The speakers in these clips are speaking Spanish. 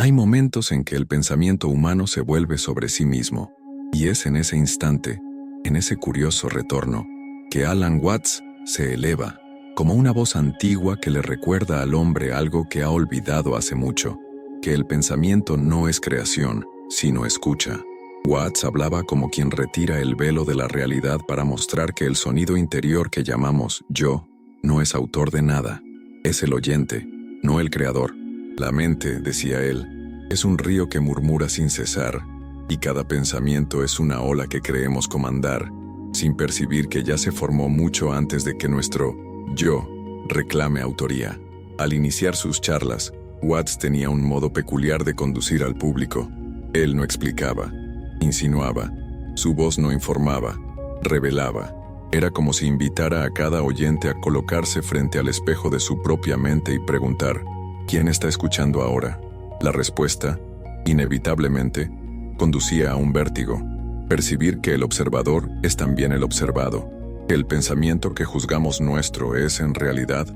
Hay momentos en que el pensamiento humano se vuelve sobre sí mismo, y es en ese instante, en ese curioso retorno, que Alan Watts se eleva, como una voz antigua que le recuerda al hombre algo que ha olvidado hace mucho, que el pensamiento no es creación, sino escucha. Watts hablaba como quien retira el velo de la realidad para mostrar que el sonido interior que llamamos yo no es autor de nada, es el oyente, no el creador. La mente, decía él, es un río que murmura sin cesar, y cada pensamiento es una ola que creemos comandar, sin percibir que ya se formó mucho antes de que nuestro yo reclame autoría. Al iniciar sus charlas, Watts tenía un modo peculiar de conducir al público. Él no explicaba, insinuaba, su voz no informaba, revelaba. Era como si invitara a cada oyente a colocarse frente al espejo de su propia mente y preguntar: ¿quién está escuchando ahora? La respuesta, inevitablemente, conducía a un vértigo. Percibir que el observador es también el observado, que el pensamiento que juzgamos nuestro es, en realidad,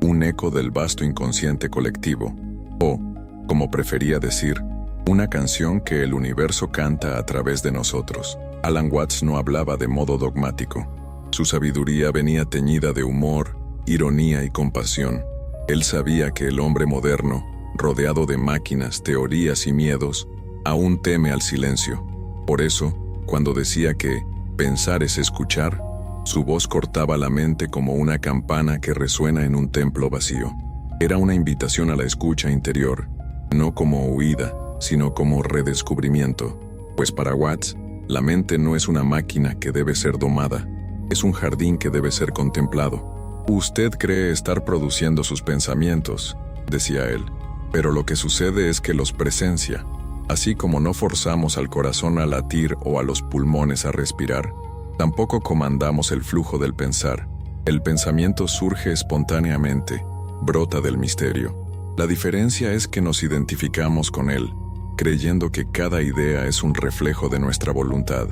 un eco del vasto inconsciente colectivo, o, como prefería decir, una canción que el universo canta a través de nosotros. Alan Watts no hablaba de modo dogmático. Su sabiduría venía teñida de humor, ironía y compasión. Él sabía que el hombre moderno, rodeado de máquinas, teorías y miedos, aún teme al silencio. Por eso, cuando decía que pensar es escuchar, su voz cortaba la mente como una campana que resuena en un templo vacío. Era una invitación a la escucha interior, no como huida, sino como redescubrimiento. Pues para Watts, la mente no es una máquina que debe ser domada, es un jardín que debe ser contemplado. Usted cree estar produciendo sus pensamientos, decía él, pero lo que sucede es que los presencia. Así como no forzamos al corazón a latir o a los pulmones a respirar, tampoco comandamos el flujo del pensar. El pensamiento surge espontáneamente, brota del misterio. La diferencia es que nos identificamos con él, creyendo que cada idea es un reflejo de nuestra voluntad.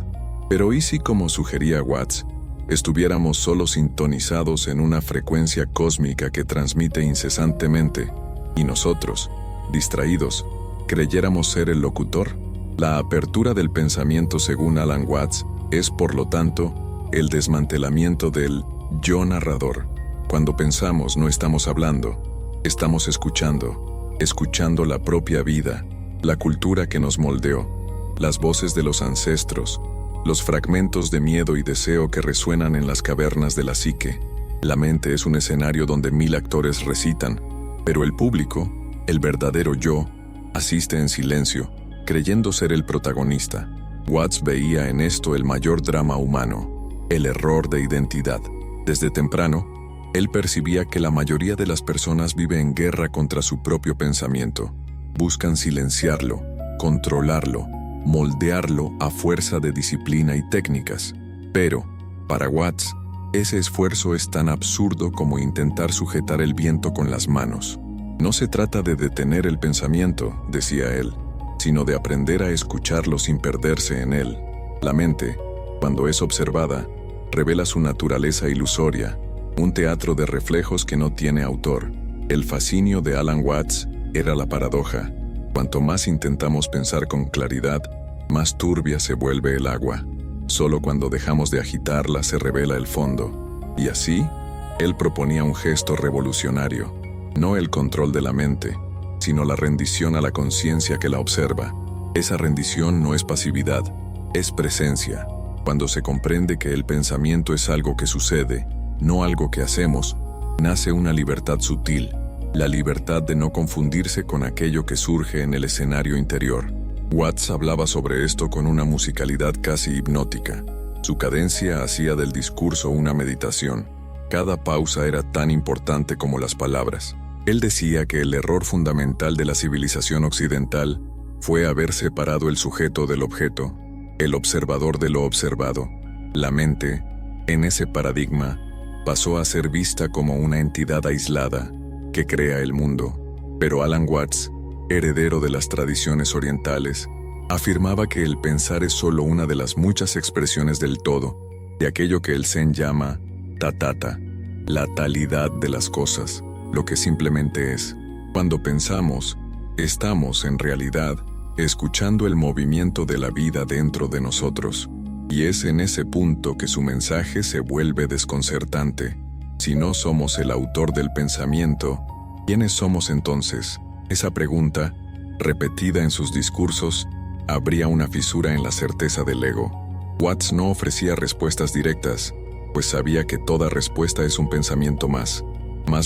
Pero ¿y si, como sugería Watts, estuviéramos solo sintonizados en una frecuencia cósmica que transmite incesantemente, y nosotros, distraídos, creyéramos ser el locutor? La apertura del pensamiento, según Alan Watts, es, por lo tanto, el desmantelamiento del yo narrador. Cuando pensamos, no estamos hablando, estamos escuchando la propia vida, la cultura que nos moldeó, las voces de los ancestros, los fragmentos de miedo y deseo que resuenan en las cavernas de la psique. La mente es un escenario donde 1000 actores recitan, pero el público, el verdadero yo, asiste en silencio, creyendo ser el protagonista. Watts veía en esto el mayor drama humano, el error de identidad. Desde temprano, él percibía que la mayoría de las personas vive en guerra contra su propio pensamiento. Buscan silenciarlo, controlarlo, moldearlo a fuerza de disciplina y técnicas. Pero, para Watts, ese esfuerzo es tan absurdo como intentar sujetar el viento con las manos. No se trata de detener el pensamiento, decía él, sino de aprender a escucharlo sin perderse en él. La mente, cuando es observada, revela su naturaleza ilusoria, un teatro de reflejos que no tiene autor. El fascinio de Alan Watts era la paradoja. Cuanto más intentamos pensar con claridad, más turbia se vuelve el agua. Solo cuando dejamos de agitarla se revela el fondo. Y así, él proponía un gesto revolucionario. No el control de la mente, sino la rendición a la conciencia que la observa. Esa rendición no es pasividad, es presencia. Cuando se comprende que el pensamiento es algo que sucede, no algo que hacemos, nace una libertad sutil, la libertad de no confundirse con aquello que surge en el escenario interior. Watts hablaba sobre esto con una musicalidad casi hipnótica. Su cadencia hacía del discurso una meditación. Cada pausa era tan importante como las palabras. Él decía que el error fundamental de la civilización occidental fue haber separado el sujeto del objeto, el observador de lo observado. La mente, en ese paradigma, pasó a ser vista como una entidad aislada que crea el mundo. Pero Alan Watts, heredero de las tradiciones orientales, afirmaba que el pensar es solo una de las muchas expresiones del todo, de aquello que el Zen llama tatata, la talidad de las cosas, lo que simplemente es. Cuando pensamos, Estamos, en realidad, escuchando el movimiento de la vida dentro de nosotros, y es en ese punto que su mensaje se vuelve desconcertante. Si no somos el autor del pensamiento, ¿quiénes somos entonces? Esa pregunta, repetida en sus discursos, abría una fisura en la certeza del ego. Watts no ofrecía respuestas directas, pues sabía que toda respuesta es un pensamiento más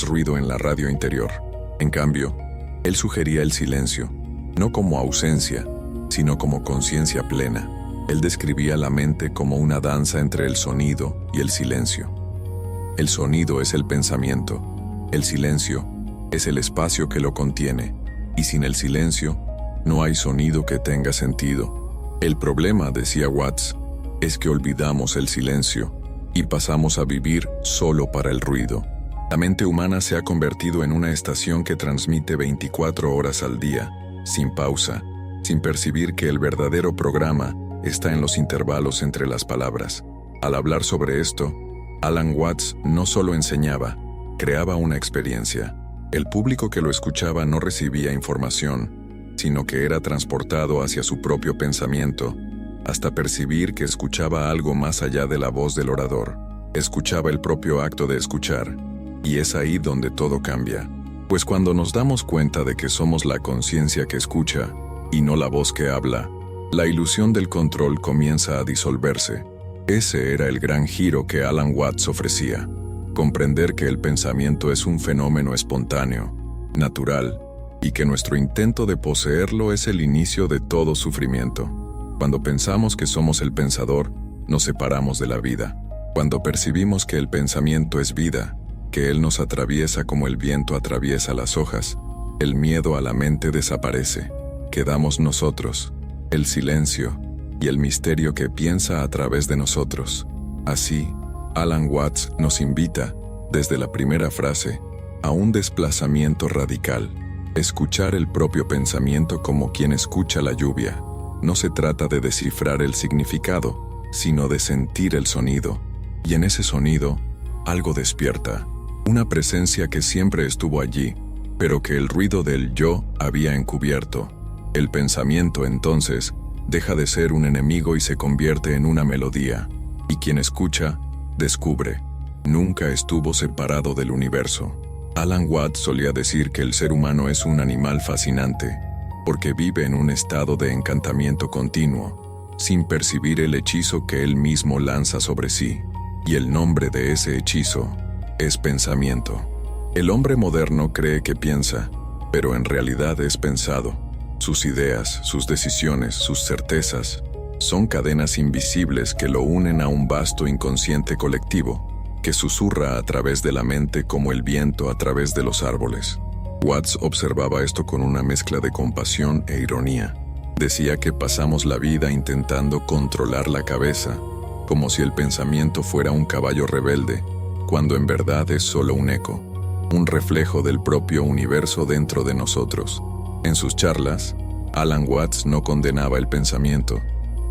ruido en la radio interior. En cambio, él sugería el silencio, no como ausencia, sino como conciencia plena. Él describía la mente como una danza entre el sonido y el silencio. El sonido es el pensamiento, el silencio es el espacio que lo contiene, y sin el silencio, no hay sonido que tenga sentido. El problema, decía Watts, es que olvidamos el silencio y pasamos a vivir solo para el ruido. La mente humana se ha convertido en una estación que transmite 24 horas al día, sin pausa, sin percibir que el verdadero programa está en los intervalos entre las palabras. Al hablar sobre esto, Alan Watts no solo enseñaba, creaba una experiencia. El público que lo escuchaba no recibía información, sino que era transportado hacia su propio pensamiento, hasta percibir que escuchaba algo más allá de la voz del orador. Escuchaba el propio acto de escuchar, y es ahí donde todo cambia. Pues cuando nos damos cuenta de que somos la conciencia que escucha, y no la voz que habla, la ilusión del control comienza a disolverse. Ese era el gran giro que Alan Watts ofrecía. Comprender que el pensamiento es un fenómeno espontáneo, natural, y que nuestro intento de poseerlo es el inicio de todo sufrimiento. Cuando pensamos que somos el pensador, nos separamos de la vida. Cuando percibimos que el pensamiento es vida, que él nos atraviesa como el viento atraviesa las hojas, el miedo a la mente desaparece. Quedamos nosotros, el silencio y el misterio que piensa a través de nosotros. Así, Alan Watts nos invita, desde la primera frase, a un desplazamiento radical. Escuchar el propio pensamiento como quien escucha la lluvia. No se trata de descifrar el significado, sino de sentir el sonido. Y en ese sonido, algo despierta. Una presencia que siempre estuvo allí, pero que el ruido del yo había encubierto. El pensamiento, entonces, deja de ser un enemigo y se convierte en una melodía. Y quien escucha, descubre. Nunca estuvo separado del universo. Alan Watts solía decir que el ser humano es un animal fascinante, porque vive en un estado de encantamiento continuo, sin percibir el hechizo que él mismo lanza sobre sí. Y el nombre de ese hechizo es pensamiento. El hombre moderno cree que piensa, pero en realidad es pensado. Sus ideas, sus decisiones, sus certezas, son cadenas invisibles que lo unen a un vasto inconsciente colectivo, que susurra a través de la mente como el viento a través de los árboles. Watts observaba esto con una mezcla de compasión e ironía. Decía que pasamos la vida intentando controlar la cabeza, como si el pensamiento fuera un caballo rebelde, cuando en verdad es solo un eco, un reflejo del propio universo dentro de nosotros. En sus charlas, Alan Watts no condenaba el pensamiento,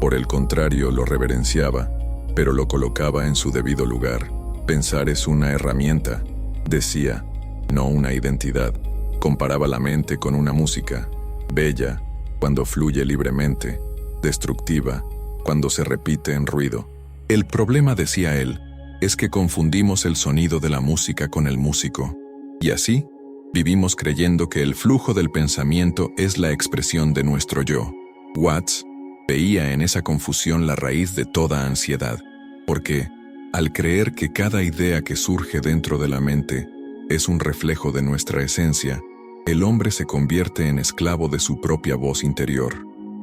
por el contrario lo reverenciaba, pero lo colocaba en su debido lugar. Pensar es una herramienta, decía, no una identidad. Comparaba la mente con una música, bella cuando fluye libremente, destructiva cuando se repite en ruido. El problema, decía él, es que confundimos el sonido de la música con el músico, y así vivimos creyendo que el flujo del pensamiento es la expresión de nuestro yo. Watts veía en esa confusión la raíz de toda ansiedad, porque, al creer que cada idea que surge dentro de la mente es un reflejo de nuestra esencia, el hombre se convierte en esclavo de su propia voz interior.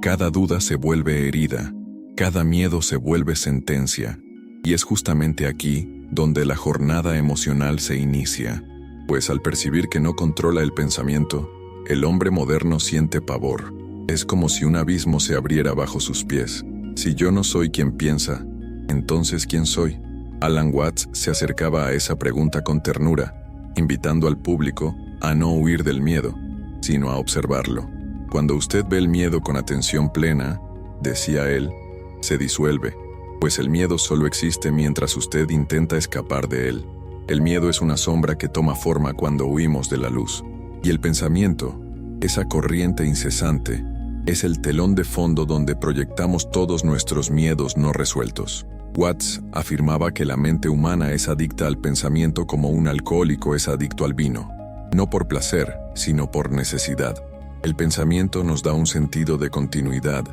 Cada duda se vuelve herida, cada miedo se vuelve sentencia, y es justamente aquí donde la jornada emocional se inicia, pues al percibir que no controla el pensamiento, el hombre moderno siente pavor. Es como si un abismo se abriera bajo sus pies. Si yo no soy quien piensa, entonces ¿quién soy? Alan Watts se acercaba a esa pregunta con ternura, invitando al público a no huir del miedo, sino a observarlo. Cuando usted ve el miedo con atención plena, decía él, se disuelve, pues el miedo solo existe mientras usted intenta escapar de él. El miedo es una sombra que toma forma cuando huimos de la luz. Y el pensamiento Esa corriente incesante es el telón de fondo donde proyectamos todos nuestros miedos no resueltos. Watts afirmaba que la mente humana es adicta al pensamiento como un alcohólico es adicto al vino. No por placer, sino por necesidad. El pensamiento nos da un sentido de continuidad,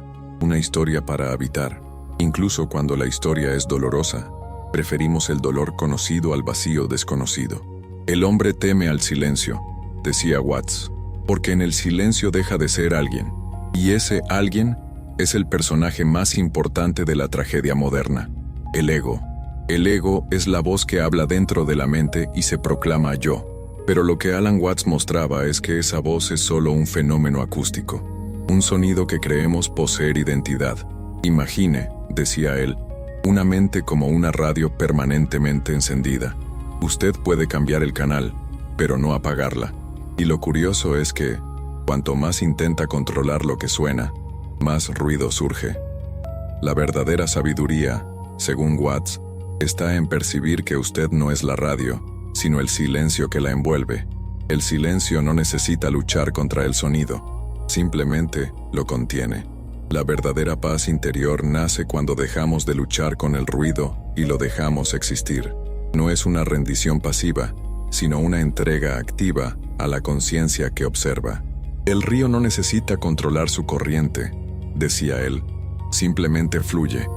una historia para habitar. Incluso cuando la historia es dolorosa, preferimos el dolor conocido al vacío desconocido. El hombre teme al silencio, decía Watts, porque en el silencio deja de ser alguien. Y ese alguien es el personaje más importante de la tragedia moderna. El ego. El ego es la voz que habla dentro de la mente y se proclama yo. Pero lo que Alan Watts mostraba es que esa voz es solo un fenómeno acústico, un sonido que creemos poseer identidad. Imagine, decía él, una mente como una radio permanentemente encendida. Usted puede cambiar el canal, pero no apagarla. Y lo curioso es que, cuanto más intenta controlar lo que suena, más ruido surge. La verdadera sabiduría, según Watts, está en percibir que usted no es la radio, sino el silencio que la envuelve. El silencio no necesita luchar contra el sonido, simplemente lo contiene. La verdadera paz interior nace cuando dejamos de luchar con el ruido y lo dejamos existir. No es una rendición pasiva, sino una entrega activa a la conciencia que observa. El río no necesita controlar su corriente, decía él, simplemente fluye.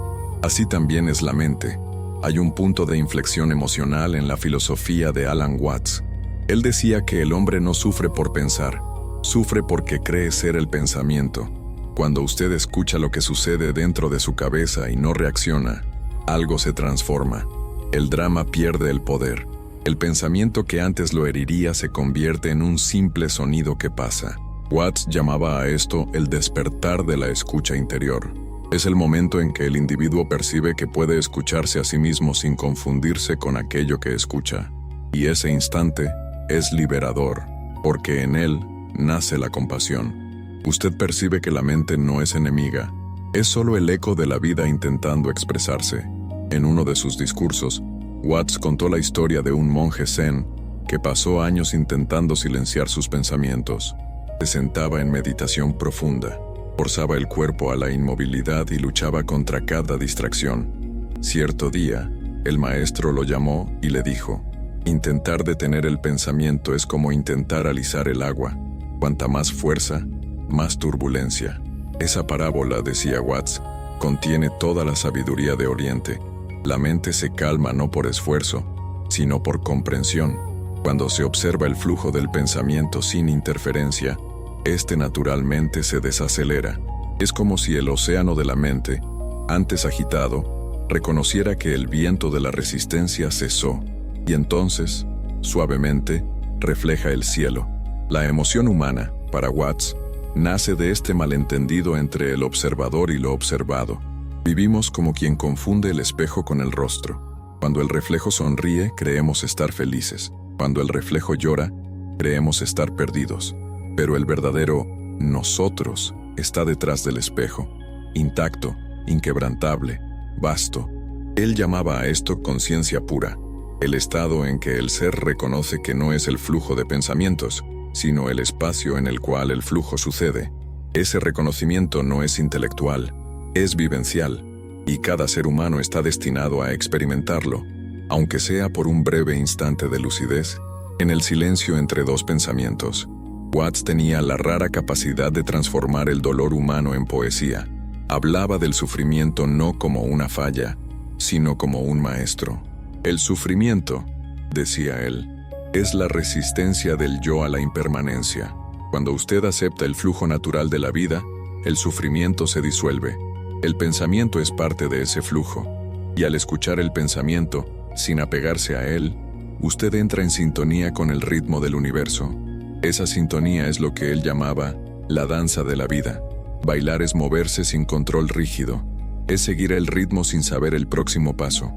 Así también es la mente. Hay un punto de inflexión emocional en la filosofía de Alan Watts. Él decía que el hombre no sufre por pensar, sufre porque cree ser el pensamiento. Cuando usted escucha lo que sucede dentro de su cabeza y no reacciona, algo se transforma. El drama pierde el poder. El pensamiento que antes lo heriría se convierte en un simple sonido que pasa. Watts llamaba a esto el despertar de la escucha interior. Es el momento en que el individuo percibe que puede escucharse a sí mismo sin confundirse con aquello que escucha. Y ese instante es liberador, porque en él nace la compasión. Usted percibe que la mente no es enemiga, es solo el eco de la vida intentando expresarse. En uno de sus discursos, Watts contó la historia de un monje zen que pasó años intentando silenciar sus pensamientos. Se sentaba en meditación profunda, forzaba el cuerpo a la inmovilidad y luchaba contra cada distracción. Cierto día, el maestro lo llamó y le dijo: intentar detener el pensamiento es como intentar alisar el agua. Cuanta más fuerza, más turbulencia. Esa parábola, decía Watts, contiene toda la sabiduría de Oriente. La mente se calma no por esfuerzo, sino por comprensión. Cuando se observa el flujo del pensamiento sin interferencia, este naturalmente se desacelera. Es como si el océano de la mente, antes agitado, reconociera que el viento de la resistencia cesó, y entonces, suavemente, refleja el cielo. La emoción humana, para Watts, nace de este malentendido entre el observador y lo observado. Vivimos como quien confunde el espejo con el rostro. Cuando el reflejo sonríe, creemos estar felices. Cuando el reflejo llora, creemos estar perdidos. Pero el verdadero nosotros está detrás del espejo, intacto, inquebrantable, vasto. Él llamaba a esto conciencia pura, el estado en que el ser reconoce que no es el flujo de pensamientos, sino el espacio en el cual el flujo sucede. Ese reconocimiento no es intelectual, es vivencial, y cada ser humano está destinado a experimentarlo, aunque sea por un breve instante de lucidez, en el silencio entre dos pensamientos. Watts tenía la rara capacidad de transformar el dolor humano en poesía. Hablaba del sufrimiento no como una falla, sino como un maestro. El sufrimiento, decía él, es la resistencia del yo a la impermanencia. Cuando usted acepta el flujo natural de la vida, el sufrimiento se disuelve. El pensamiento es parte de ese flujo, y al escuchar el pensamiento, sin apegarse a él, usted entra en sintonía con el ritmo del universo. Esa sintonía es lo que él llamaba la danza de la vida. Bailar es moverse sin control rígido, es seguir el ritmo sin saber el próximo paso.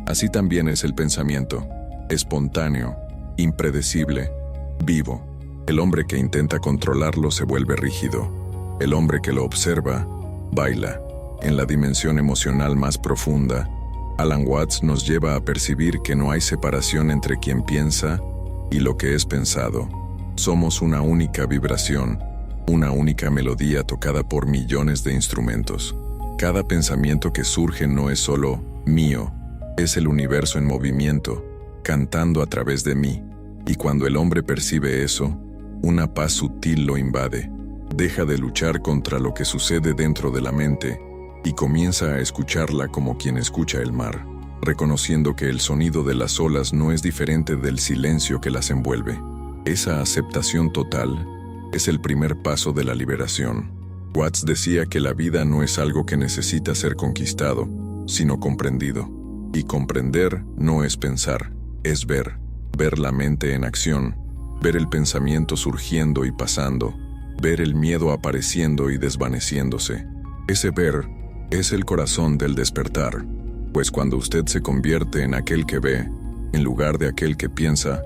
Así también es el pensamiento, espontáneo, impredecible, vivo. El hombre que intenta controlarlo se vuelve rígido. El hombre que lo observa, baila. En la dimensión emocional más profunda, Alan Watts nos lleva a percibir que no hay separación entre quien piensa y lo que es pensado. Somos una única vibración, una única melodía tocada por millones de instrumentos. Cada pensamiento que surge no es solo mío, es el universo en movimiento, cantando a través de mí. Y cuando el hombre percibe eso, una paz sutil lo invade. Deja de luchar contra lo que sucede dentro de la mente y comienza a escucharla como quien escucha el mar, reconociendo que el sonido de las olas no es diferente del silencio que las envuelve. Esa aceptación total es el primer paso de la liberación. Watts decía que la vida no es algo que necesita ser conquistado, sino comprendido. Y comprender no es pensar, es ver la mente en acción, ver el pensamiento surgiendo y pasando, ver el miedo apareciendo y desvaneciéndose. Ese ver es el corazón del despertar, pues cuando usted se convierte en aquel que ve, en lugar de aquel que piensa,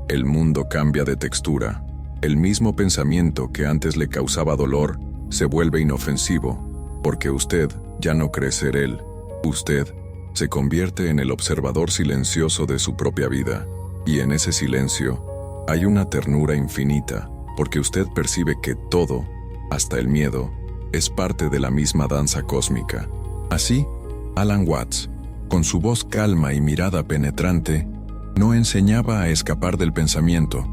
el mundo cambia de textura. El mismo pensamiento que antes le causaba dolor se vuelve inofensivo, porque usted ya no cree ser él. Usted se convierte en el observador silencioso de su propia vida, y en ese silencio hay una ternura infinita, porque usted percibe que todo, hasta el miedo, es parte de la misma danza cósmica. Así, Alan Watts, con su voz calma y mirada penetrante, no enseñaba a escapar del pensamiento,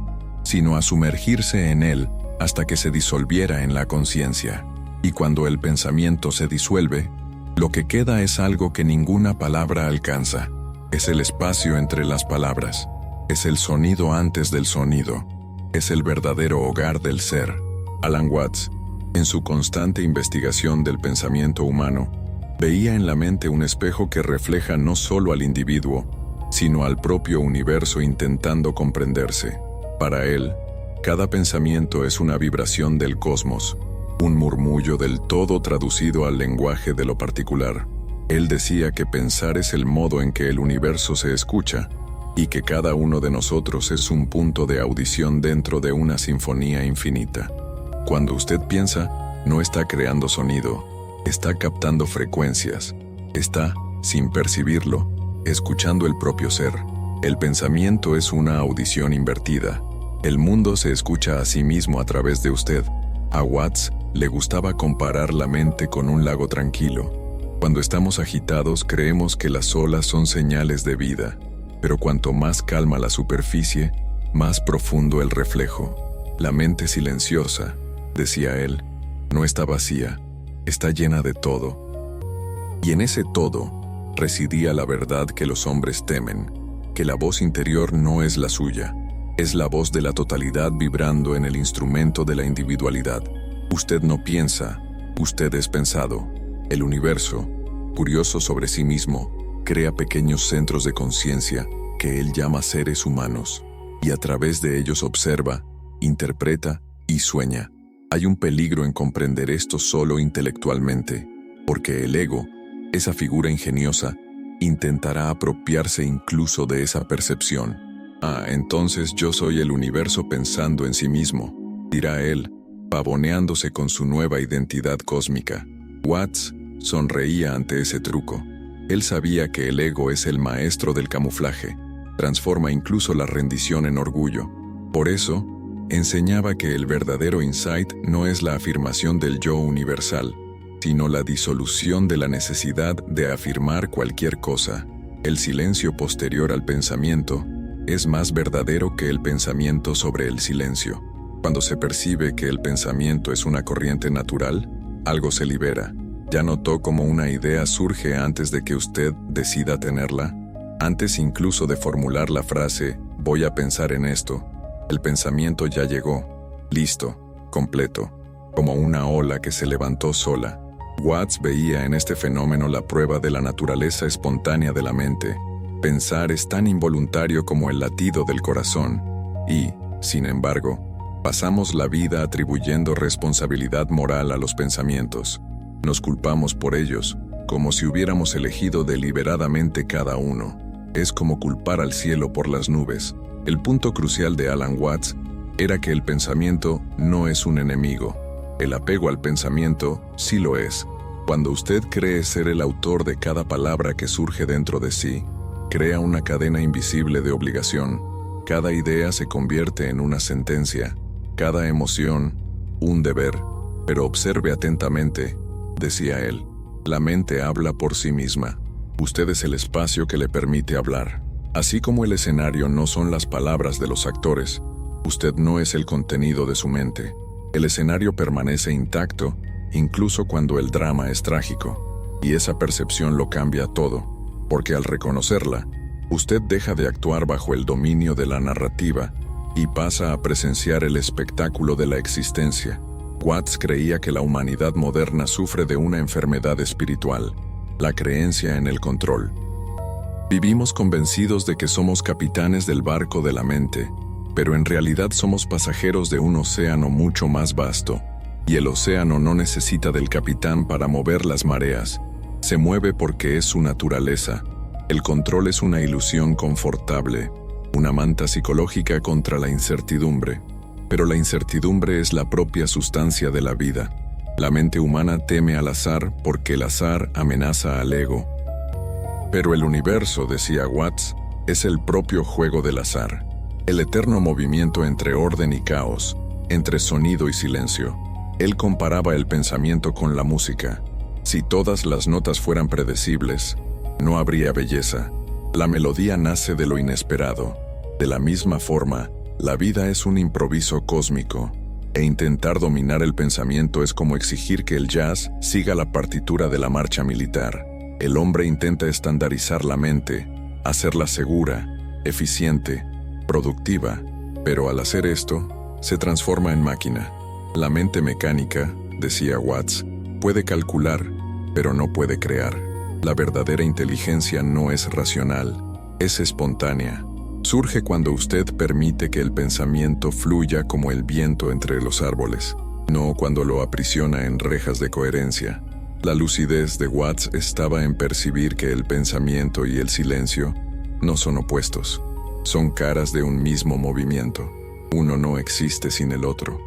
sino a sumergirse en él hasta que se disolviera en la conciencia. Y cuando el pensamiento se disuelve, lo que queda es algo que ninguna palabra alcanza. Es el espacio entre las palabras. Es el sonido antes del sonido. Es el verdadero hogar del ser. Alan Watts, en su constante investigación del pensamiento humano, veía en la mente un espejo que refleja no solo al individuo, sino al propio universo intentando comprenderse. Para él, cada pensamiento es una vibración del cosmos, un murmullo del todo traducido al lenguaje de lo particular. Él decía que pensar es el modo en que el universo se escucha, y que cada uno de nosotros es un punto de audición dentro de una sinfonía infinita. Cuando usted piensa, no está creando sonido, está captando frecuencias, está, sin percibirlo, escuchando el propio ser. El pensamiento es una audición invertida. El mundo se escucha a sí mismo a través de usted. A Watts le gustaba comparar la mente con un lago tranquilo. Cuando estamos agitados, creemos que las olas son señales de vida, pero cuanto más calma la superficie, más profundo el reflejo. La mente silenciosa, decía él, no está vacía, está llena de todo. Y en ese todo residía la verdad que los hombres temen, que la voz interior no es la suya, es la voz de la totalidad vibrando en el instrumento de la individualidad. Usted no piensa, usted es pensado. El universo, curioso sobre sí mismo, crea pequeños centros de conciencia que él llama seres humanos, y a través de ellos observa, interpreta y sueña. Hay un peligro en comprender esto solo intelectualmente, porque el ego, esa figura ingeniosa, intentará apropiarse incluso de esa percepción. Entonces yo soy el universo pensando en sí mismo, dirá él, pavoneándose con su nueva identidad cósmica. Watts sonreía ante ese truco. Él sabía que el ego es el maestro del camuflaje, transforma incluso la rendición en orgullo. Por eso, enseñaba que el verdadero insight no es la afirmación del yo universal, sino la disolución de la necesidad de afirmar cualquier cosa. El silencio posterior al pensamiento es más verdadero que el pensamiento sobre el silencio. Cuando se percibe que el pensamiento es una corriente natural, algo se libera. ¿Ya notó cómo una idea surge antes de que usted decida tenerla? Antes incluso de formular la frase, voy a pensar en esto, el pensamiento ya llegó, listo, completo, como una ola que se levantó sola. Watts veía en este fenómeno la prueba de la naturaleza espontánea de la mente. Pensar es tan involuntario como el latido del corazón, y, sin embargo, pasamos la vida atribuyendo responsabilidad moral a los pensamientos. Nos culpamos por ellos, como si hubiéramos elegido deliberadamente cada uno. Es como culpar al cielo por las nubes. El punto crucial de Alan Watts era que el pensamiento no es un enemigo. El apego al pensamiento sí lo es. Cuando usted cree ser el autor de cada palabra que surge dentro de sí, crea una cadena invisible de obligación. Cada idea se convierte en una sentencia. Cada emoción un deber, pero observe atentamente, decía él. La mente habla por sí misma. Usted es el espacio que le permite hablar. Así como el escenario no son las palabras de los actores, usted no es el contenido de su mente. El escenario permanece intacto, incluso cuando el drama es trágico. Y esa percepción lo cambia todo, porque al reconocerla, usted deja de actuar bajo el dominio de la narrativa y pasa a presenciar el espectáculo de la existencia. Watts creía que la humanidad moderna sufre de una enfermedad espiritual, la creencia en el control. Vivimos convencidos de que somos capitanes del barco de la mente, pero en realidad somos pasajeros de un océano mucho más vasto, y el océano no necesita del capitán para mover las mareas. Se mueve porque es su naturaleza. El control es una ilusión confortable, una manta psicológica contra la incertidumbre. Pero la incertidumbre es la propia sustancia de la vida. La mente humana teme al azar porque el azar amenaza al ego. Pero el universo, decía Watts, es el propio juego del azar. El eterno movimiento entre orden y caos, entre sonido y silencio. Él comparaba el pensamiento con la música. Si todas las notas fueran predecibles, no habría belleza. La melodía nace de lo inesperado. De la misma forma, la vida es un improviso cósmico, e intentar dominar el pensamiento es como exigir que el jazz siga la partitura de la marcha militar. El hombre intenta estandarizar la mente, hacerla segura, eficiente, productiva, pero al hacer esto, se transforma en máquina. La mente mecánica, decía Watts, puede calcular, pero no puede crear. La verdadera inteligencia no es racional, es espontánea. Surge cuando usted permite que el pensamiento fluya como el viento entre los árboles, no cuando lo aprisiona en rejas de coherencia. La lucidez de Watts estaba en percibir que el pensamiento y el silencio no son opuestos, son caras de un mismo movimiento. Uno no existe sin el otro.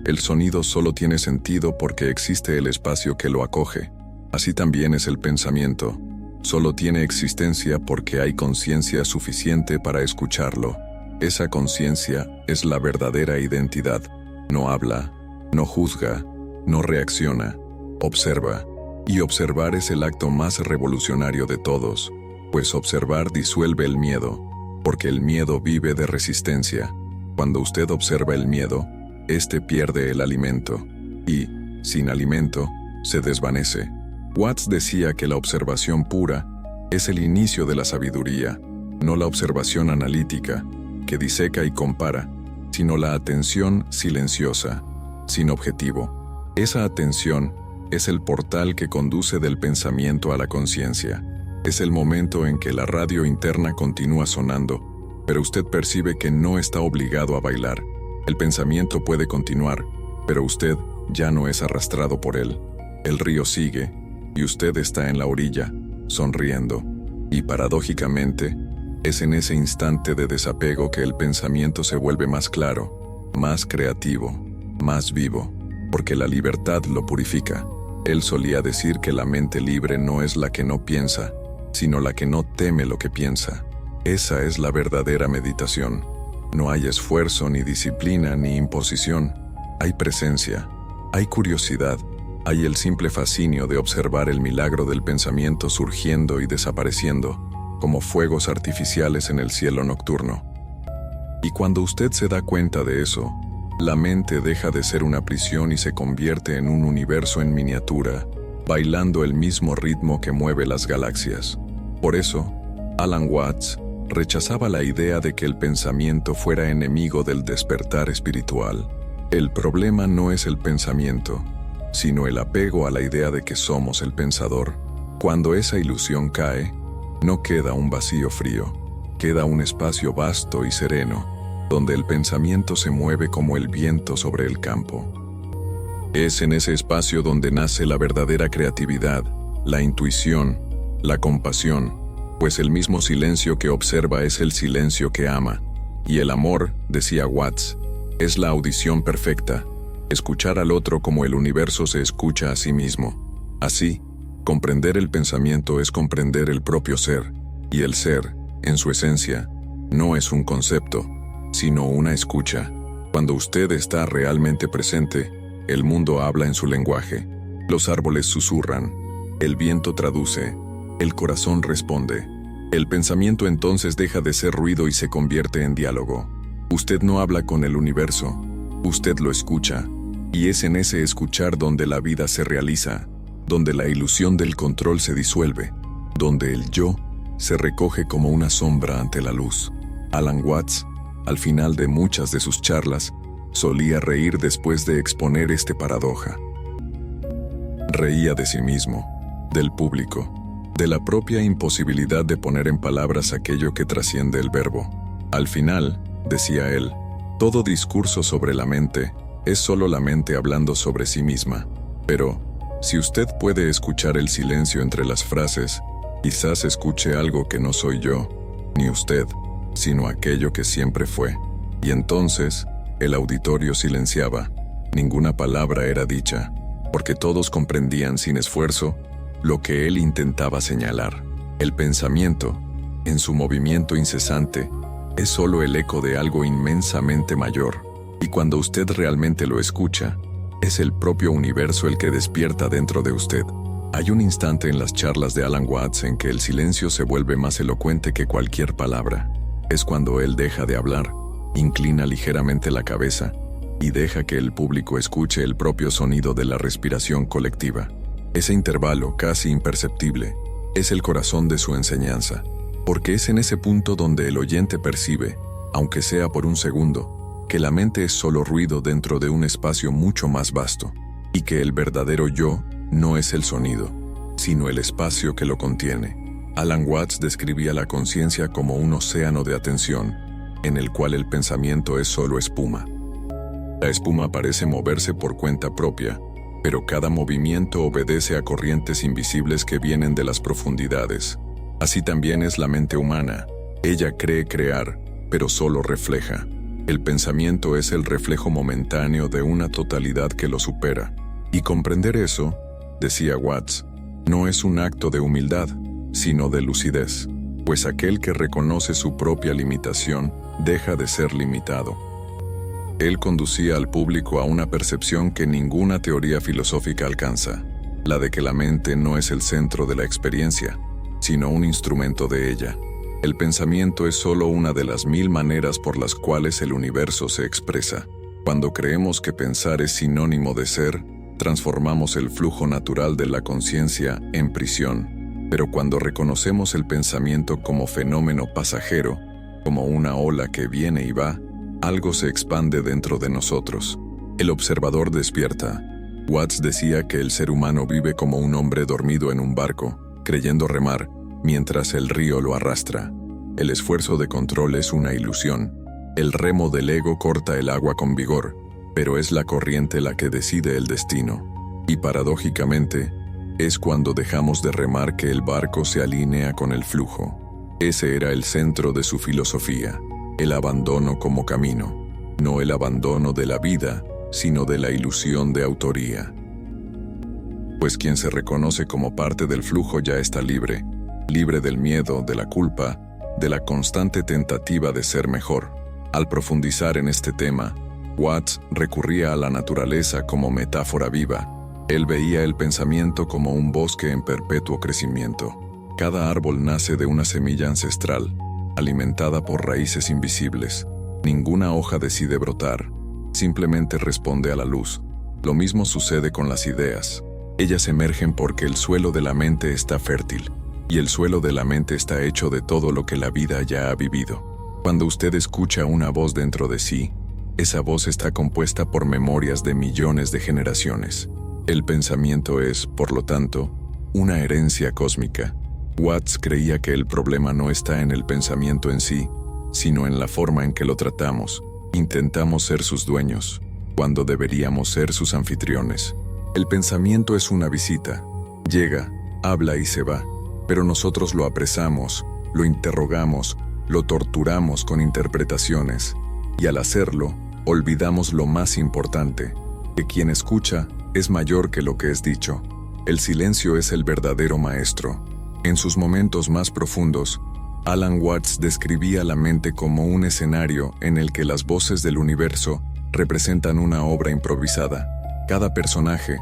El sonido solo tiene sentido porque existe el espacio que lo acoge. Así también es el pensamiento. Solo tiene existencia porque hay conciencia suficiente para escucharlo. Esa conciencia es la verdadera identidad. No habla, no juzga, no reacciona, observa. Y observar es el acto más revolucionario de todos, pues observar disuelve el miedo, porque el miedo vive de resistencia. Cuando usted observa el miedo, éste pierde el alimento, y, sin alimento, se desvanece. Watts decía que la observación pura es el inicio de la sabiduría, no la observación analítica, que diseca y compara, sino la atención silenciosa, sin objetivo. Esa atención es el portal que conduce del pensamiento a la conciencia. Es el momento en que la radio interna continúa sonando, pero usted percibe que no está obligado a bailar. El pensamiento puede continuar, pero usted ya no es arrastrado por él. El río sigue, y usted está en la orilla, sonriendo. Y paradójicamente, es en ese instante de desapego que el pensamiento se vuelve más claro, más creativo, más vivo, porque la libertad lo purifica. Él solía decir que la mente libre no es la que no piensa, sino la que no teme lo que piensa. Esa es la verdadera meditación. No hay esfuerzo, ni disciplina, ni imposición. Hay presencia, hay curiosidad, hay el simple fascinio de observar el milagro del pensamiento surgiendo y desapareciendo, como fuegos artificiales en el cielo nocturno. Y cuando usted se da cuenta de eso, la mente deja de ser una prisión y se convierte en un universo en miniatura, bailando el mismo ritmo que mueve las galaxias. Por eso, Alan Watts rechazaba la idea de que el pensamiento fuera enemigo del despertar espiritual. El problema no es el pensamiento, sino el apego a la idea de que somos el pensador. Cuando esa ilusión cae, no queda un vacío frío, queda un espacio vasto y sereno, donde el pensamiento se mueve como el viento sobre el campo. Es en ese espacio donde nace la verdadera creatividad, la intuición, la compasión, pues el mismo silencio que observa es el silencio que ama. Y el amor, decía Watts, es la audición perfecta, escuchar al otro como el universo se escucha a sí mismo. Así, comprender el pensamiento es comprender el propio ser, y el ser, en su esencia, no es un concepto, sino una escucha. Cuando usted está realmente presente, el mundo habla en su lenguaje. Los árboles susurran, el viento traduce, el corazón responde. El pensamiento entonces deja de ser ruido y se convierte en diálogo. Usted no habla con el universo, usted lo escucha, y es en ese escuchar donde la vida se realiza, donde la ilusión del control se disuelve, donde el yo se recoge como una sombra ante la luz. Alan Watts, al final de muchas de sus charlas, solía reír después de exponer esta paradoja. Reía de sí mismo, del público, de la propia imposibilidad de poner en palabras aquello que trasciende el verbo. Al final, decía él, todo discurso sobre la mente es solo la mente hablando sobre sí misma. Pero, si usted puede escuchar el silencio entre las frases, quizás escuche algo que no soy yo, ni usted, sino aquello que siempre fue. Y entonces, el auditorio silenciaba. Ninguna palabra era dicha, porque todos comprendían sin esfuerzo lo que él intentaba señalar. El pensamiento, en su movimiento incesante, es solo el eco de algo inmensamente mayor, y cuando usted realmente lo escucha, es el propio universo el que despierta dentro de usted. Hay un instante en las charlas de Alan Watts en que el silencio se vuelve más elocuente que cualquier palabra. Es cuando él deja de hablar, inclina ligeramente la cabeza y deja que el público escuche el propio sonido de la respiración colectiva. Ese intervalo, casi imperceptible, es el corazón de su enseñanza, porque es en ese punto donde el oyente percibe, aunque sea por un segundo, que la mente es solo ruido dentro de un espacio mucho más vasto, y que el verdadero yo no es el sonido, sino el espacio que lo contiene. Alan Watts describía la conciencia como un océano de atención, en el cual el pensamiento es solo espuma. La espuma parece moverse por cuenta propia, pero cada movimiento obedece a corrientes invisibles que vienen de las profundidades. Así también es la mente humana. Ella cree crear, pero solo refleja. El pensamiento es el reflejo momentáneo de una totalidad que lo supera. Y comprender eso, decía Watts, no es un acto de humildad, sino de lucidez, pues aquel que reconoce su propia limitación deja de ser limitado. Él conducía al público a una percepción que ninguna teoría filosófica alcanza, la de que la mente no es el centro de la experiencia, sino un instrumento de ella. El pensamiento es solo una de las 1000 maneras por las cuales el universo se expresa. Cuando creemos que pensar es sinónimo de ser, transformamos el flujo natural de la conciencia en prisión. Pero cuando reconocemos el pensamiento como fenómeno pasajero, como una ola que viene y va, algo se expande dentro de nosotros. El observador despierta. Watts decía que el ser humano vive como un hombre dormido en un barco, creyendo remar, mientras el río lo arrastra. El esfuerzo de control es una ilusión. El remo del ego corta el agua con vigor, pero es la corriente la que decide el destino. Y paradójicamente, es cuando dejamos de remar que el barco se alinea con el flujo. Ese era el centro de su filosofía, el abandono como camino, no el abandono de la vida, sino de la ilusión de autoría. Pues quien se reconoce como parte del flujo ya está libre, libre del miedo, de la culpa, de la constante tentativa de ser mejor. Al profundizar en este tema, Watts recurría a la naturaleza como metáfora viva. Él veía el pensamiento como un bosque en perpetuo crecimiento. Cada árbol nace de una semilla ancestral, alimentada por raíces invisibles. Ninguna hoja decide brotar, simplemente responde a la luz. Lo mismo sucede con las ideas. Ellas emergen porque el suelo de la mente está fértil, y el suelo de la mente está hecho de todo lo que la vida ya ha vivido. Cuando usted escucha una voz dentro de sí, esa voz está compuesta por memorias de millones de generaciones. El pensamiento es, por lo tanto, una herencia cósmica. Watts creía que el problema no está en el pensamiento en sí, sino en la forma en que lo tratamos. Intentamos ser sus dueños, cuando deberíamos ser sus anfitriones. El pensamiento es una visita. Llega, habla y se va, pero nosotros lo apresamos, lo interrogamos, lo torturamos con interpretaciones, y al hacerlo, olvidamos lo más importante, que quien escucha es mayor que lo que es dicho. El silencio es el verdadero maestro. En sus momentos más profundos, Alan Watts describía la mente como un escenario en el que las voces del universo representan una obra improvisada. Cada personaje,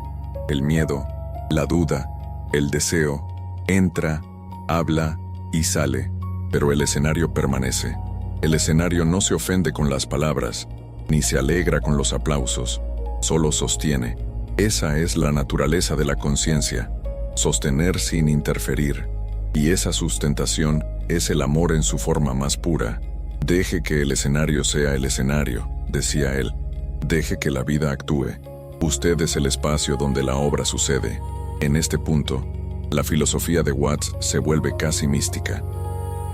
el miedo, la duda, el deseo, entra, habla y sale, pero el escenario permanece. El escenario no se ofende con las palabras, ni se alegra con los aplausos, solo sostiene. Esa es la naturaleza de la conciencia, sostener sin interferir. Y esa sustentación es el amor en su forma más pura. Deje que el escenario sea el escenario, decía él. Deje que la vida actúe. Usted es el espacio donde la obra sucede. En este punto, la filosofía de Watts se vuelve casi mística.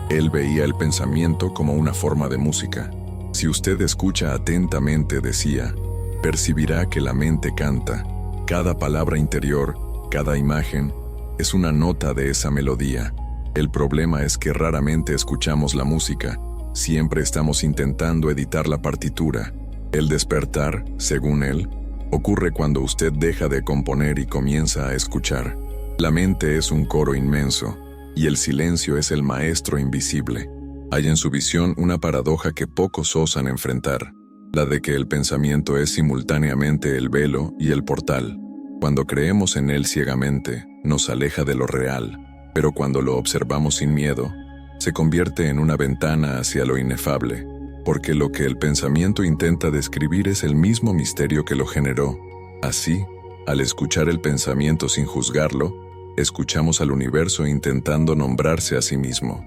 Él veía el pensamiento como una forma de música. Si usted escucha atentamente, decía, percibirá que la mente canta. Cada palabra interior, cada imagen, es una nota de esa melodía. El problema es que raramente escuchamos la música. Siempre estamos intentando editar la partitura. El despertar, según él, ocurre cuando usted deja de componer y comienza a escuchar. La mente es un coro inmenso, y el silencio es el maestro invisible. Hay en su visión una paradoja que pocos osan enfrentar, la de que el pensamiento es simultáneamente el velo y el portal. Cuando creemos en él ciegamente, nos aleja de lo real, pero cuando lo observamos sin miedo, se convierte en una ventana hacia lo inefable, porque lo que el pensamiento intenta describir es el mismo misterio que lo generó. Así, al escuchar el pensamiento sin juzgarlo, escuchamos al universo intentando nombrarse a sí mismo.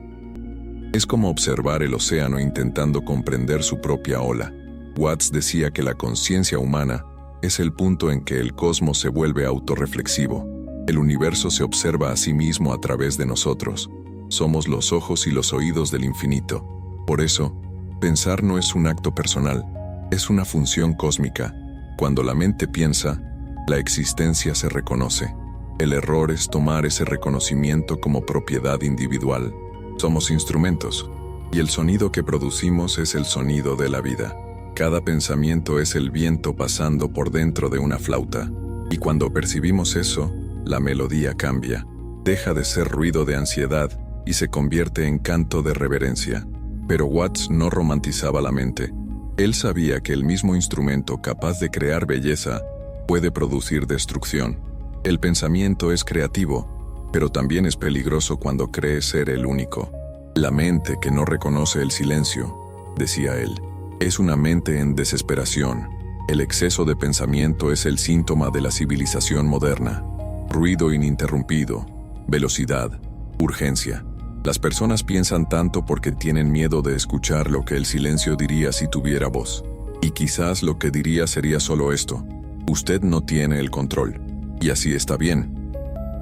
Es como observar el océano intentando comprender su propia ola. Watts decía que la conciencia humana es el punto en que el cosmos se vuelve autorreflexivo. El universo se observa a sí mismo a través de nosotros. Somos los ojos y los oídos del infinito. Por eso, pensar no es un acto personal, es una función cósmica. Cuando la mente piensa, la existencia se reconoce. El error es tomar ese reconocimiento como propiedad individual. Somos instrumentos, y el sonido que producimos es el sonido de la vida. Cada pensamiento es el viento pasando por dentro de una flauta, y cuando percibimos eso, la melodía cambia. Deja de ser ruido de ansiedad y se convierte en canto de reverencia. Pero Watts no romantizaba la mente. Él sabía que el mismo instrumento capaz de crear belleza puede producir destrucción. El pensamiento es creativo, pero también es peligroso cuando cree ser el único. La mente que no reconoce el silencio, decía él, es una mente en desesperación. El exceso de pensamiento es el síntoma de la civilización moderna. Ruido ininterrumpido, velocidad, urgencia. Las personas piensan tanto porque tienen miedo de escuchar lo que el silencio diría si tuviera voz. Y quizás lo que diría sería solo esto: usted no tiene el control. Y así está bien.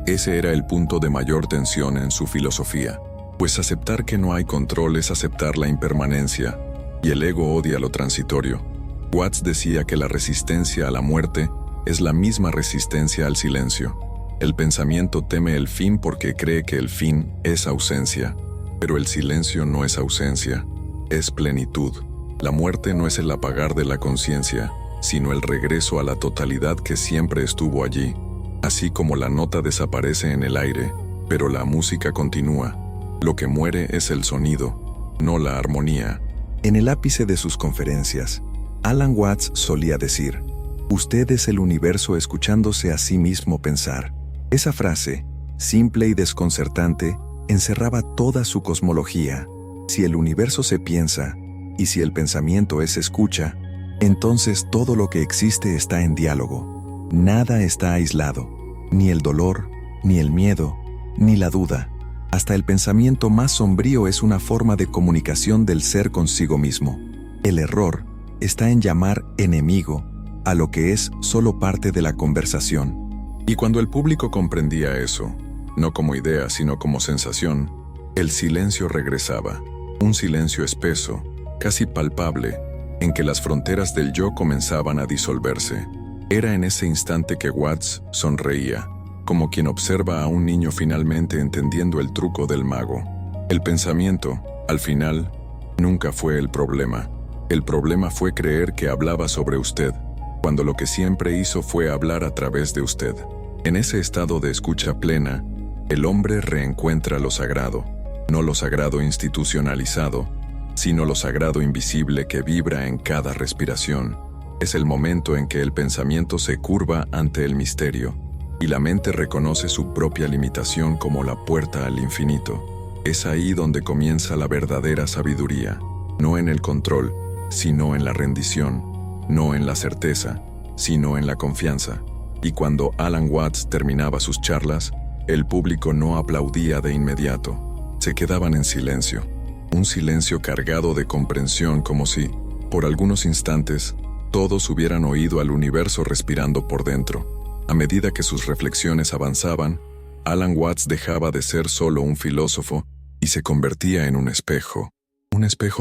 Ese era el punto de mayor tensión en su filosofía, pues aceptar que no hay control es aceptar la impermanencia, y el ego odia lo transitorio. Watts decía que la resistencia a la muerte es la misma resistencia al silencio. El pensamiento teme el fin porque cree que el fin es ausencia, pero el silencio no es ausencia, es plenitud. La muerte no es el apagar de la conciencia, sino el regreso a la totalidad que siempre estuvo allí. Así como la nota desaparece en el aire, pero la música continúa. Lo que muere es el sonido, no la armonía. En el ápice de sus conferencias, Alan Watts solía decir: usted es el universo escuchándose a sí mismo pensar. Esa frase, simple y desconcertante, encerraba toda su cosmología. Si el universo se piensa, y si el pensamiento es escucha, entonces todo lo que existe está en diálogo. Nada está aislado, ni el dolor, ni el miedo, ni la duda. Hasta el pensamiento más sombrío es una forma de comunicación del ser consigo mismo. El error está en llamar enemigo a lo que es solo parte de la conversación. Y cuando el público comprendía eso, no como idea sino como sensación, el silencio regresaba. Un silencio espeso, casi palpable, en que las fronteras del yo comenzaban a disolverse. Era en ese instante que Watts sonreía, como quien observa a un niño finalmente entendiendo el truco del mago. El pensamiento, al final, nunca fue el problema. El problema fue creer que hablaba sobre usted, cuando lo que siempre hizo fue hablar a través de usted. En ese estado de escucha plena, el hombre reencuentra lo sagrado, no lo sagrado institucionalizado, sino lo sagrado invisible que vibra en cada respiración. Es el momento en que el pensamiento se curva ante el misterio y la mente reconoce su propia limitación como la puerta al infinito. Es ahí donde comienza la verdadera sabiduría, no en el control, sino en la rendición, no en la certeza, sino en la confianza. Y cuando Alan Watts terminaba sus charlas, el público no aplaudía de inmediato. Se quedaban en silencio, un silencio cargado de comprensión, como si, por algunos instantes, todos hubieran oído al universo respirando por dentro. A medida que sus reflexiones avanzaban, Alan Watts dejaba de ser solo un filósofo y se convertía en un espejo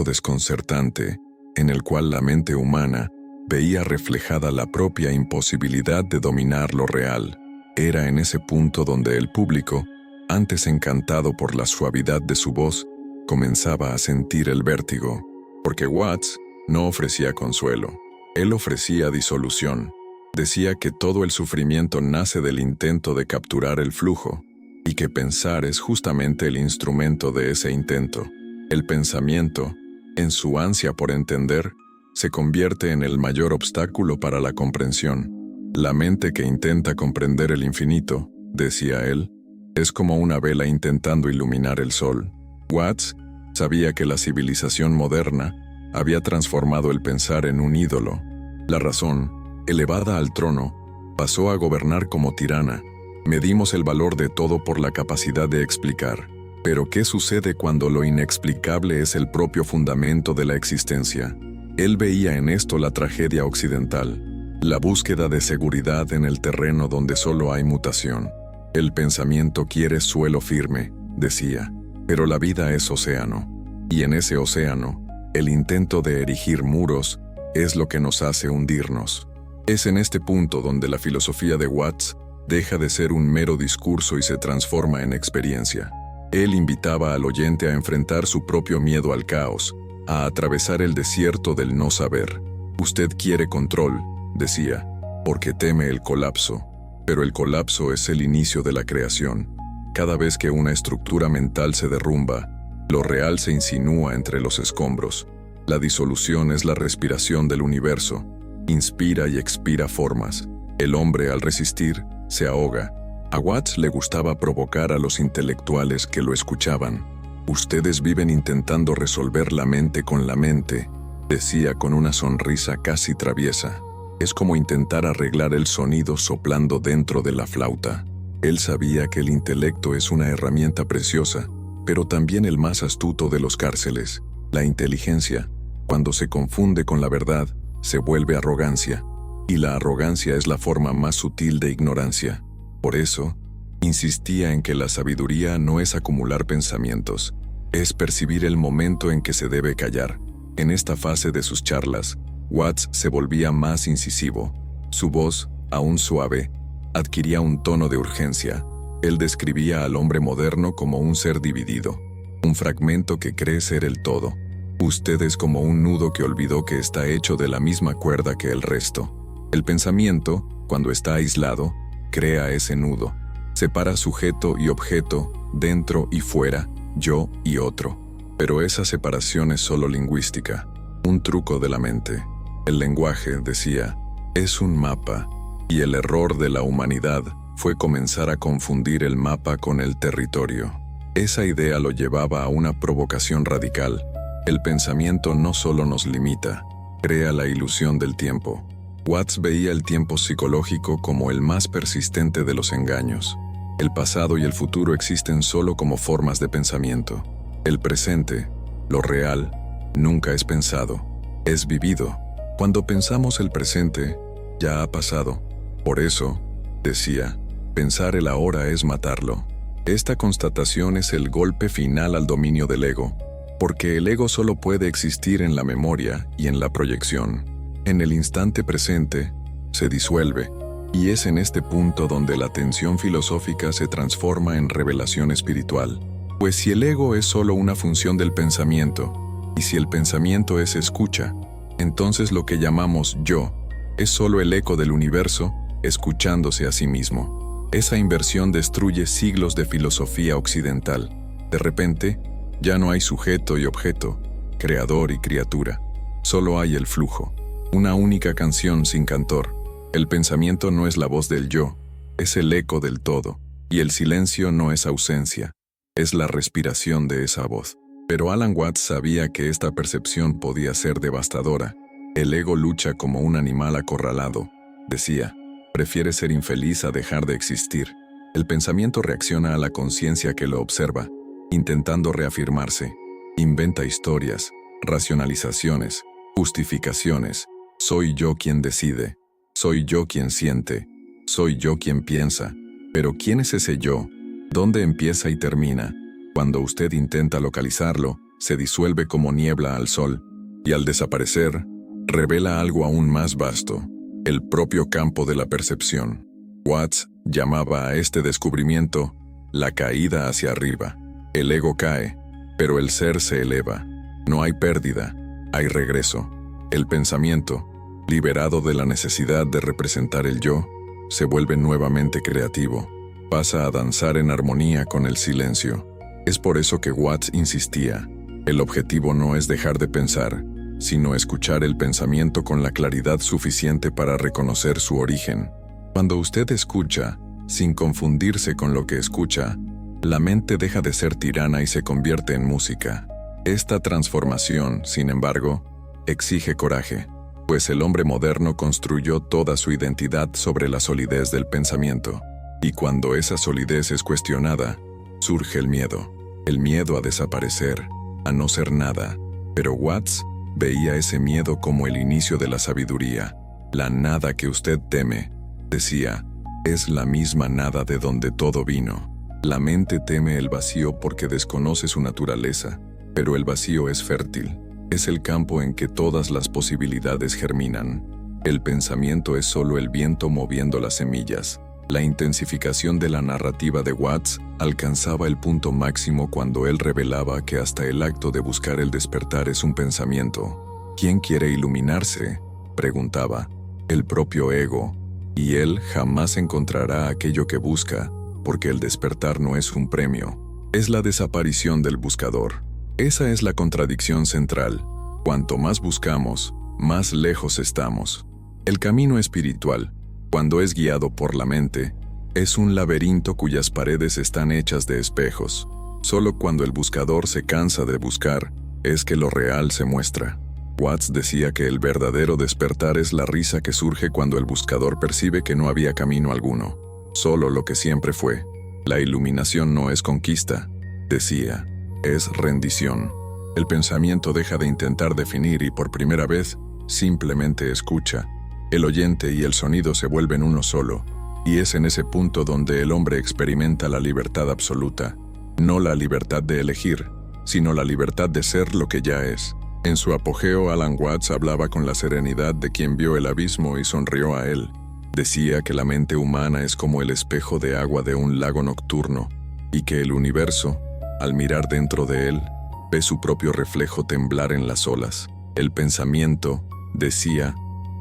desconcertante, en el cual la mente humana veía reflejada la propia imposibilidad de dominar lo real. Era en ese punto donde el público, antes encantado por la suavidad de su voz, comenzaba a sentir el vértigo, porque Watts no ofrecía consuelo. Él ofrecía disolución. Decía que todo el sufrimiento nace del intento de capturar el flujo, y que pensar es justamente el instrumento de ese intento. El pensamiento, en su ansia por entender, se convierte en el mayor obstáculo para la comprensión. La mente que intenta comprender el infinito, decía él, es como una vela intentando iluminar el sol. Watts sabía que la civilización moderna había transformado el pensar en un ídolo. La razón, elevada al trono, pasó a gobernar como tirana. Medimos el valor de todo por la capacidad de explicar. Pero ¿qué sucede cuando lo inexplicable es el propio fundamento de la existencia? Él veía en esto la tragedia occidental, la búsqueda de seguridad en el terreno donde solo hay mutación. El pensamiento quiere suelo firme, decía, pero la vida es océano. Y en ese océano, el intento de erigir muros es lo que nos hace hundirnos. Es en este punto donde la filosofía de Watts deja de ser un mero discurso y se transforma en experiencia. Él invitaba al oyente a enfrentar su propio miedo al caos, a atravesar el desierto del no saber. Usted quiere control, decía, porque teme el colapso, pero el colapso es el inicio de la creación. Cada vez que una estructura mental se derrumba, lo real se insinúa entre los escombros. La disolución es la respiración del universo, inspira y expira formas. El hombre, al resistir, se ahoga. A Watts le gustaba provocar a los intelectuales que lo escuchaban. Ustedes viven intentando resolver la mente con la mente, decía con una sonrisa casi traviesa. Es como intentar arreglar el sonido soplando dentro de la flauta. Él sabía que el intelecto es una herramienta preciosa, pero también el más astuto de los cárceles. La inteligencia, cuando se confunde con la verdad, se vuelve arrogancia, y la arrogancia es la forma más sutil de ignorancia. Por eso, insistía en que la sabiduría no es acumular pensamientos, es percibir el momento en que se debe callar. En esta fase de sus charlas, Watts se volvía más incisivo. Su voz, aún suave, adquiría un tono de urgencia. Él describía al hombre moderno como un ser dividido, un fragmento que cree ser el todo. Usted es como un nudo que olvidó que está hecho de la misma cuerda que el resto. El pensamiento, cuando está aislado, crea ese nudo. Separa sujeto y objeto, dentro y fuera, yo y otro. Pero esa separación es solo lingüística, un truco de la mente. El lenguaje, decía, es un mapa, y el error de la humanidad fue comenzar a confundir el mapa con el territorio. Esa idea lo llevaba a una provocación radical. El pensamiento no solo nos limita, crea la ilusión del tiempo. Watts veía el tiempo psicológico como el más persistente de los engaños. El pasado y el futuro existen solo como formas de pensamiento. El presente, lo real, nunca es pensado, es vivido. Cuando pensamos el presente, ya ha pasado. Por eso, decía, pensar el ahora es matarlo. Esta constatación es el golpe final al dominio del ego, porque el ego solo puede existir en la memoria y en la proyección. En el instante presente, se disuelve, y es en este punto donde la tensión filosófica se transforma en revelación espiritual. Pues si el ego es solo una función del pensamiento, y si el pensamiento es escucha, entonces lo que llamamos yo es solo el eco del universo escuchándose a sí mismo. Esa inversión destruye siglos de filosofía occidental. De repente, ya no hay sujeto y objeto, creador y criatura. Solo hay el flujo. Una única canción sin cantor. El pensamiento no es la voz del yo, es el eco del todo. Y el silencio no es ausencia, es la respiración de esa voz. Pero Alan Watts sabía que esta percepción podía ser devastadora. El ego lucha como un animal acorralado. Decía, prefiere ser infeliz a dejar de existir. El pensamiento reacciona a la conciencia que lo observa, intentando reafirmarse. Inventa historias, racionalizaciones, justificaciones. Soy yo quien decide, soy yo quien siente, soy yo quien piensa. Pero ¿quién es ese yo? ¿Dónde empieza y termina? Cuando usted intenta localizarlo, se disuelve como niebla al sol, y al desaparecer, revela algo aún más vasto, el propio campo de la percepción. Watts llamaba a este descubrimiento la caída hacia arriba. El ego cae, pero el ser se eleva. No hay pérdida, hay regreso. El pensamiento, liberado de la necesidad de representar el yo, se vuelve nuevamente creativo. Pasa a danzar en armonía con el silencio. Es por eso que Watts insistía, el objetivo no es dejar de pensar, sino escuchar el pensamiento con la claridad suficiente para reconocer su origen. Cuando usted escucha, sin confundirse con lo que escucha, la mente deja de ser tirana y se convierte en música. Esta transformación, sin embargo, exige coraje, pues el hombre moderno construyó toda su identidad sobre la solidez del pensamiento. Y cuando esa solidez es cuestionada, surge el miedo a desaparecer, a no ser nada. Pero Watts veía ese miedo como el inicio de la sabiduría. La nada que usted teme, decía, es la misma nada de donde todo vino. La mente teme el vacío porque desconoce su naturaleza, pero el vacío es fértil. Es el campo en que todas las posibilidades germinan. El pensamiento es solo el viento moviendo las semillas. La intensificación de la narrativa de Watts alcanzaba el punto máximo cuando él revelaba que hasta el acto de buscar el despertar es un pensamiento. ¿Quién quiere iluminarse?, preguntaba. El propio ego. Y él jamás encontrará aquello que busca, porque el despertar no es un premio. Es la desaparición del buscador. Esa es la contradicción central. Cuanto más buscamos, más lejos estamos. El camino espiritual, cuando es guiado por la mente, es un laberinto cuyas paredes están hechas de espejos. Solo cuando el buscador se cansa de buscar, es que lo real se muestra. Watts decía que el verdadero despertar es la risa que surge cuando el buscador percibe que no había camino alguno, solo lo que siempre fue. La iluminación no es conquista, decía, es rendición. El pensamiento deja de intentar definir y por primera vez, simplemente escucha. El oyente y el sonido se vuelven uno solo, y es en ese punto donde el hombre experimenta la libertad absoluta, no la libertad de elegir, sino la libertad de ser lo que ya es. En su apogeo, Alan Watts hablaba con la serenidad de quien vio el abismo y sonrió a él. Decía que la mente humana es como el espejo de agua de un lago nocturno, y que el universo, al mirar dentro de él, ve su propio reflejo temblar en las olas. El pensamiento, decía,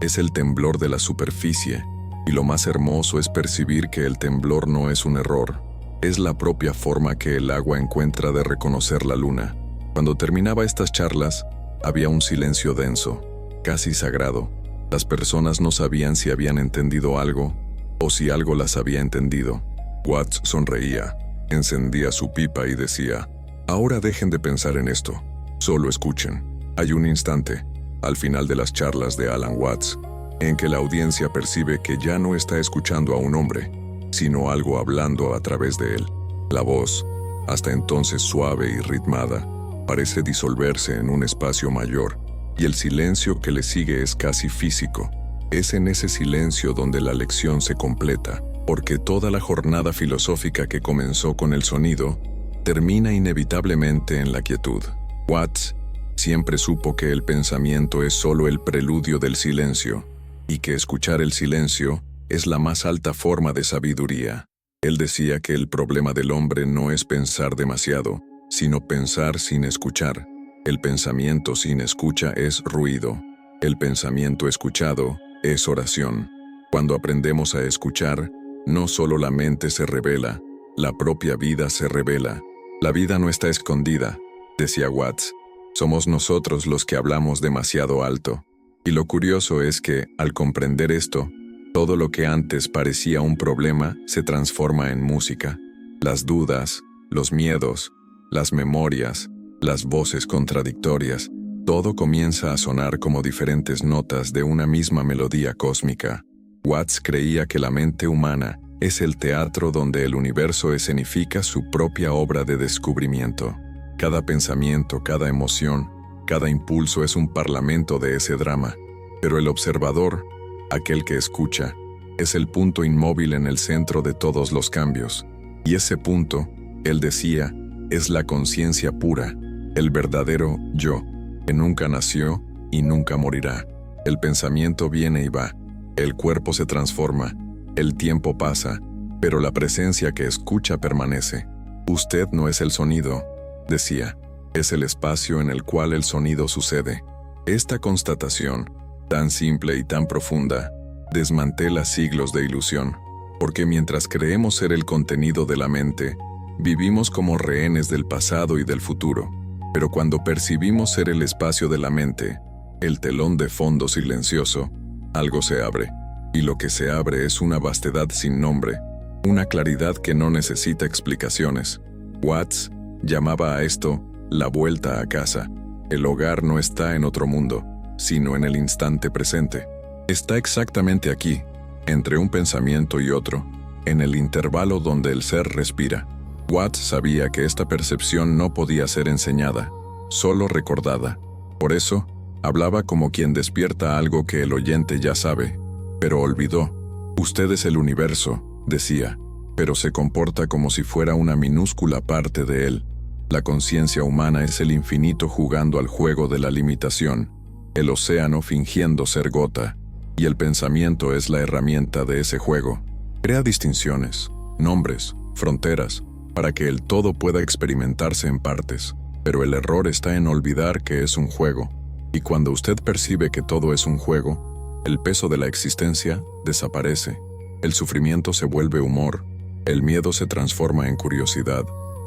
es el temblor de la superficie, y lo más hermoso es percibir que el temblor no es un error, es la propia forma que el agua encuentra de reconocer la luna. Cuando terminaba estas charlas, había un silencio denso, casi sagrado. Las personas no sabían si habían entendido algo, o si algo las había entendido. Watts sonreía, encendía su pipa y decía, ahora dejen de pensar en esto, solo escuchen. Hay un instante, al final de las charlas de Alan Watts, en que la audiencia percibe que ya no está escuchando a un hombre, sino algo hablando a través de él. La voz, hasta entonces suave y ritmada, parece disolverse en un espacio mayor, y el silencio que le sigue es casi físico. Es en ese silencio donde la lección se completa, porque toda la jornada filosófica que comenzó con el sonido, termina inevitablemente en la quietud. Watts siempre supo que el pensamiento es solo el preludio del silencio, y que escuchar el silencio es la más alta forma de sabiduría. Él decía que el problema del hombre no es pensar demasiado, sino pensar sin escuchar. El pensamiento sin escucha es ruido. El pensamiento escuchado es oración. Cuando aprendemos a escuchar, no solo la mente se revela, la propia vida se revela. La vida no está escondida, decía Watts. Somos nosotros los que hablamos demasiado alto. Y lo curioso es que, al comprender esto, todo lo que antes parecía un problema se transforma en música. Las dudas, los miedos, las memorias, las voces contradictorias, todo comienza a sonar como diferentes notas de una misma melodía cósmica. Watts creía que la mente humana es el teatro donde el universo escenifica su propia obra de descubrimiento. Cada pensamiento, cada emoción, cada impulso es un parlamento de ese drama, pero el observador, aquel que escucha, es el punto inmóvil en el centro de todos los cambios. Y ese punto, él decía, es la conciencia pura, el verdadero yo, que nunca nació y nunca morirá. El pensamiento viene y va, el cuerpo se transforma, el tiempo pasa, pero la presencia que escucha permanece. Usted no es el sonido, decía, es el espacio en el cual el sonido sucede. Esta constatación, tan simple y tan profunda, desmantela siglos de ilusión, porque mientras creemos ser el contenido de la mente, vivimos como rehenes del pasado y del futuro. Pero cuando percibimos ser el espacio de la mente, el telón de fondo silencioso, algo se abre, y lo que se abre es una vastedad sin nombre, una claridad que no necesita explicaciones. Watts llamaba a esto la vuelta a casa. El hogar no está en otro mundo, sino en el instante presente. Está exactamente aquí, entre un pensamiento y otro, en el intervalo donde el ser respira. Watts sabía que esta percepción no podía ser enseñada, solo recordada. Por eso, hablaba como quien despierta algo que el oyente ya sabe, pero olvidó. Usted es el universo, decía, pero se comporta como si fuera una minúscula parte de él. La conciencia humana es el infinito jugando al juego de la limitación, el océano fingiendo ser gota, y el pensamiento es la herramienta de ese juego. Crea distinciones, nombres, fronteras, para que el todo pueda experimentarse en partes, pero el error está en olvidar que es un juego, y cuando usted percibe que todo es un juego, el peso de la existencia desaparece, el sufrimiento se vuelve humor, el miedo se transforma en curiosidad.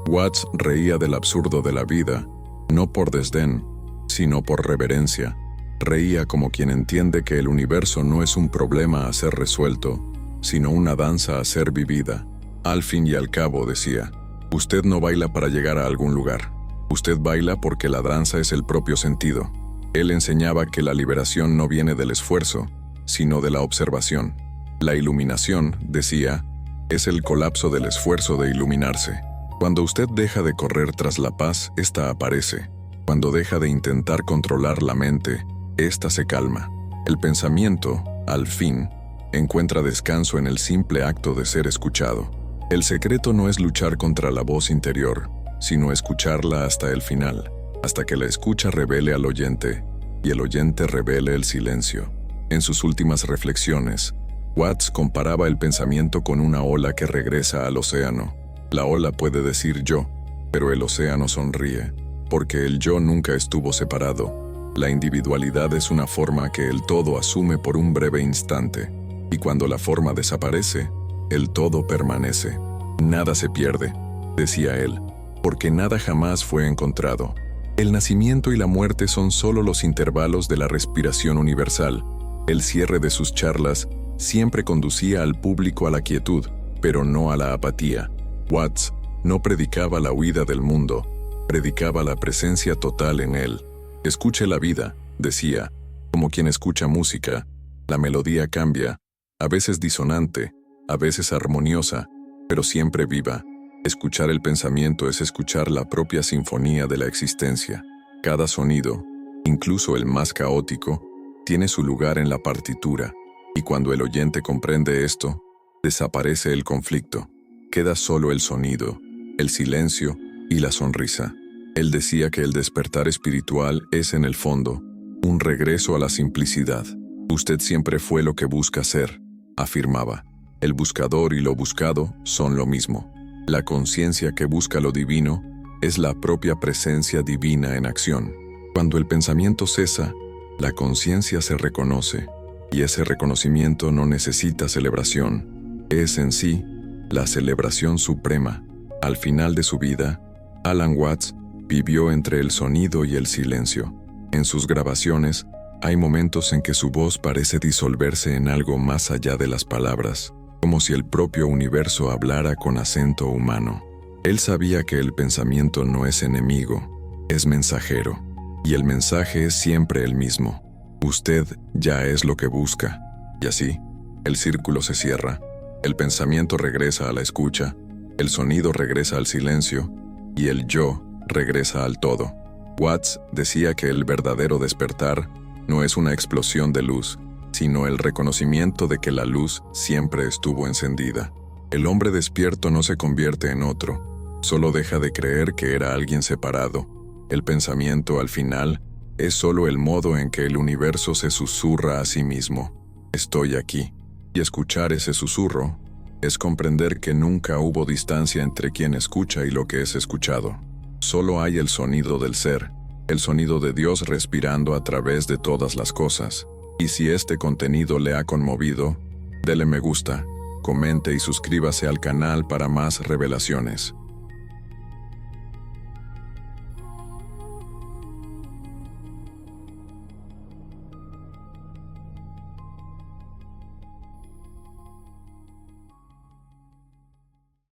Watts reía del absurdo de la vida, no por desdén, sino por reverencia. Reía como quien entiende que el universo no es un problema a ser resuelto, sino una danza a ser vivida. Al fin y al cabo, decía, usted no baila para llegar a algún lugar. Usted baila porque la danza es el propio sentido. Él enseñaba que la liberación no viene del esfuerzo, sino de la observación. La iluminación, decía, es el colapso del esfuerzo de iluminarse. Cuando usted deja de correr tras la paz, ésta aparece. Cuando deja de intentar controlar la mente, ésta se calma. El pensamiento, al fin, encuentra descanso en el simple acto de ser escuchado. El secreto no es luchar contra la voz interior, sino escucharla hasta el final, hasta que la escucha revele al oyente, y el oyente revele el silencio. En sus últimas reflexiones, Watts comparaba el pensamiento con una ola que regresa al océano. La ola puede decir yo, pero el océano sonríe, porque el yo nunca estuvo separado. La individualidad es una forma que el todo asume por un breve instante, y cuando la forma desaparece, el todo permanece. Nada se pierde, decía él, porque nada jamás fue encontrado. El nacimiento y la muerte son solo los intervalos de la respiración universal. El cierre de sus charlas siempre conducía al público a la quietud, pero no a la apatía. Watts no predicaba la huida del mundo, predicaba la presencia total en él. Escuche la vida, decía, como quien escucha música. La melodía cambia, a veces disonante, a veces armoniosa, pero siempre viva. Escuchar el pensamiento es escuchar la propia sinfonía de la existencia. Cada sonido, incluso el más caótico, tiene su lugar en la partitura, y cuando el oyente comprende esto, desaparece el conflicto. Queda solo el sonido, el silencio y la sonrisa. Él decía que el despertar espiritual es, en el fondo, un regreso a la simplicidad. Usted siempre fue lo que busca ser, afirmaba. El buscador y lo buscado son lo mismo. La conciencia que busca lo divino es la propia presencia divina en acción. Cuando el pensamiento cesa, la conciencia se reconoce, y ese reconocimiento no necesita celebración. Es en sí la celebración suprema. Al final de su vida, Alan Watts vivió entre el sonido y el silencio. En sus grabaciones, Hay momentos en que su voz parece disolverse en algo más allá de las palabras, como si el propio universo hablara con acento humano. Él sabía que el pensamiento no es enemigo, es mensajero, y el mensaje es siempre el mismo. Usted ya es lo que busca. Y así, el círculo se cierra, el pensamiento regresa a la escucha, el sonido regresa al silencio, y el yo regresa al todo. Watts decía que el verdadero despertar no es una explosión de luz, sino el reconocimiento de que la luz siempre estuvo encendida. El hombre despierto no se convierte en otro, solo deja de creer que era alguien separado. El pensamiento, al final, es solo el modo en que el universo se susurra a sí mismo. Estoy aquí. Y escuchar ese susurro es comprender que nunca hubo distancia entre quien escucha y lo que es escuchado. Solo hay el sonido del ser, el sonido de Dios respirando a través de todas las cosas. Y si este contenido le ha conmovido, dele me gusta, comente y suscríbase al canal para más revelaciones.